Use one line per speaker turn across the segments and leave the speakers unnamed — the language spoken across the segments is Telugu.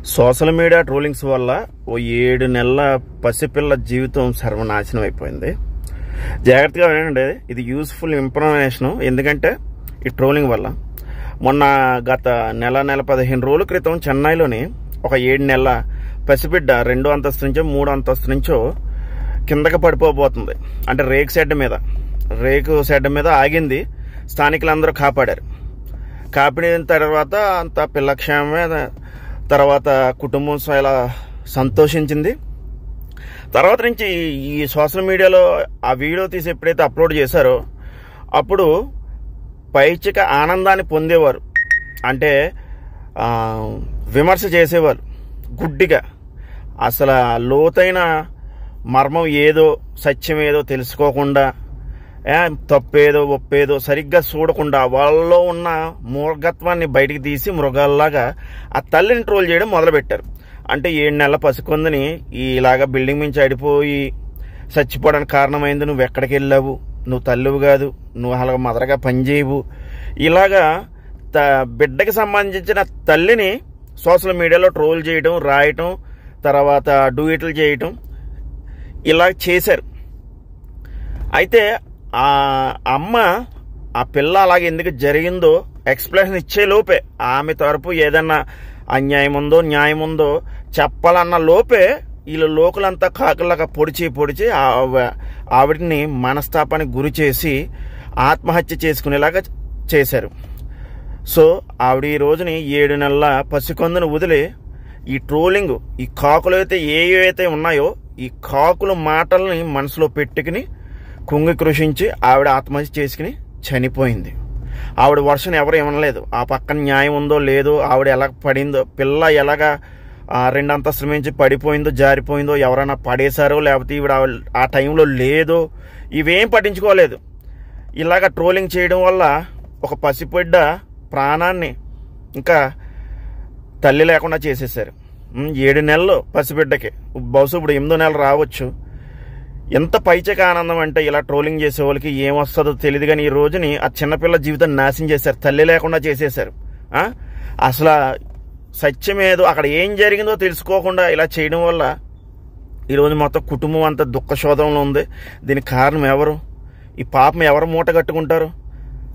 సోషల్ మీడియా ట్రోలింగ్స్ వల్ల ఓ 7 నెలల పసిపిల్ల జీవితం సర్వనాశనం అయిపోయింది. జాగ్రత్తగా వినండి, ఇది యూస్ఫుల్ ఇన్ఫర్మేషన్. ఎందుకంటే ఈ ట్రోలింగ్ వల్ల మొన్న గత నెల 15 రోజుల క్రితం చెన్నైలోని ఒక 7 నెలల పసిబిడ్డ 2వ అంతస్తు నుంచో 3వ అంతస్తు నుంచో కిందకి పడిపోబోతుంది. అంటే రేకు షెడ్ మీద ఆగింది. స్థానికులందరూ కాపాడారు. కాపాడిన తర్వాత అంత పిల్లక్షేమమే. తర్వాత కుటుంబం చాలా సంతోషించింది. తర్వాత నుంచి ఈ సోషల్ మీడియాలో ఆ వీడియో తీసి ఎప్పుడైతే అప్లోడ్ చేశారో అప్పుడు పైచిక ఆనందాన్ని పొందేవారు. అంటే విమర్శ చేసేవారు గుడ్డిగా. అసలు లోతైన మర్మం ఏదో సత్యం ఏదో తెలుసుకోకుండా, తప్పేదో ఒప్పేదో సరిగ్గా చూడకుండా వాళ్ళలో ఉన్న మూర్ఘత్వాన్ని బయటికి తీసి మృగాల్లాగా ఆ తల్లిని ట్రోల్ చేయడం మొదలుపెట్టారు. అంటే 7 నెలల పసికొందని ఇలాగా బిల్డింగ్ నుంచి అడిపోయి చచ్చిపోవడానికి కారణమైంది, నువ్వు ఎక్కడికి వెళ్ళావు, నువ్వు తల్లివి కాదు, నువ్వు అలా మదరగా పనిచేయవు, ఇలాగా బిడ్డకి సంబంధించిన తల్లిని సోషల్ మీడియాలో ట్రోల్ చేయడం, రాయటం, తర్వాత డూయిట్లు చేయటం ఇలా చేశారు. అయితే ఆ అమ్మ ఆ పిల్ల అలాగే ఎందుకు జరిగిందో ఎక్స్ప్లెనేషన్ ఇచ్చే లోపే, ఆమె తరపు ఏదన్నా అన్యాయం ఉందో న్యాయం ఉందో చెప్పాలన్న లోపే వీళ్ళ లోకలంతా కాకులాగా పొడిచి ఆవిడని మనస్తాపానికి గురి చేసి ఆత్మహత్య చేసుకునేలాగా చేశారు. సో ఆవిడ ఈ రోజుని 7 నెలల పసికొందును వదిలి ఈ ట్రోలింగ్, ఈ కాకులు అయితే ఏవైతే ఉన్నాయో ఈ కాకుల మాటల్ని మనసులో పెట్టుకుని కుంగి కృషించి ఆవిడ ఆత్మహత్య చేసుకుని చనిపోయింది. ఆవిడ వర్షం ఎవరు ఇవ్వలేదు. ఆ పక్కన న్యాయం ఉందో లేదో, ఆవిడ ఎలా పడిందో, పిల్ల ఎలాగా 2 అంతస్తుల నుంచి పడిపోయిందో జారిపోయిందో, ఎవరైనా పడేశారో లేకపోతే ఈవిడ ఆ టైంలో లేదో, ఇవేం పట్టించుకోలేదు. ఇలాగ ట్రోలింగ్ చేయడం వల్ల ఒక పసిబిడ్డ ప్రాణాన్ని ఇంకా తల్లి లేకుండా చేసేసారు. 7 నెలలు పసిబిడ్డకి, బహుశా ఇప్పుడు 8వ నెల రావచ్చు. ఎంత పైచక ఆనందం అంటే ఇలా ట్రోలింగ్ చేసే వాళ్ళకి ఏమొస్తుందో తెలియదు. కానీ ఈ రోజుని ఆ చిన్నపిల్ల జీవితాన్ని నాశనం చేశారు, తల్లి లేకుండా చేసేశారు. అసలు సత్యం ఏదో అక్కడ ఏం జరిగిందో తెలుసుకోకుండా ఇలా చేయడం వల్ల ఈరోజు మొత్తం కుటుంబం అంతా దుఃఖశోధంలో ఉంది. దీనికి కారణం ఎవరు? ఈ పాపం ఎవరు మూట కట్టుకుంటారు?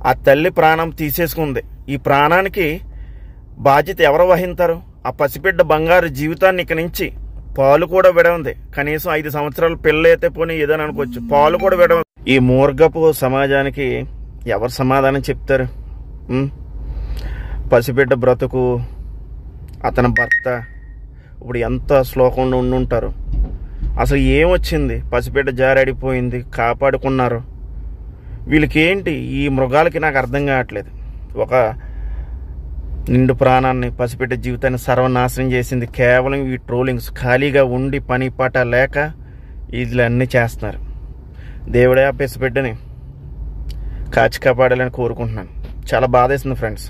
ఆ తల్లి ప్రాణం తీసేసుకుంది. ఈ ప్రాణానికి బాధ్యత ఎవరు వహింతారు? ఆ పసిబిడ్డ బంగారు జీవితాన్ని ఇక నుంచి పాలు కూడా విడవంది. కనీసం 5 సంవత్సరాల పిల్ల అయితే పోనీ ఏదని అనుకోవచ్చు, పాలు కూడా విడవంది. ఈ మూర్ఘపు సమాజానికి ఎవరు సమాధానం చెప్తారు? పసిబిడ్డ బ్రతుకు, అతని భర్త ఇప్పుడు ఎంత శ్లోకంలో ఉండుంటారు. అసలు ఏమొచ్చింది? పసిబిడ్డ జారడిపోయింది, కాపాడుకున్నారు. వీళ్ళకి ఏంటి? ఈ మృగాలకి నాకు అర్థం కావట్లేదు. ఒక నిండు ప్రాణాన్ని, పసిబిడ్డ జీవితాన్ని సర్వనాశనం చేసింది కేవలం ఈ ట్రోలింగ్స్. ఖాళీగా ఉండి పని పాట లేక వీళ్ళన్నీ చేస్తున్నారు. దేవుడే ఆ పసిబిడ్డని కాచి కాపాడాలని కోరుకుంటున్నాను. చాలా బాధేస్తుంది ఫ్రెండ్స్.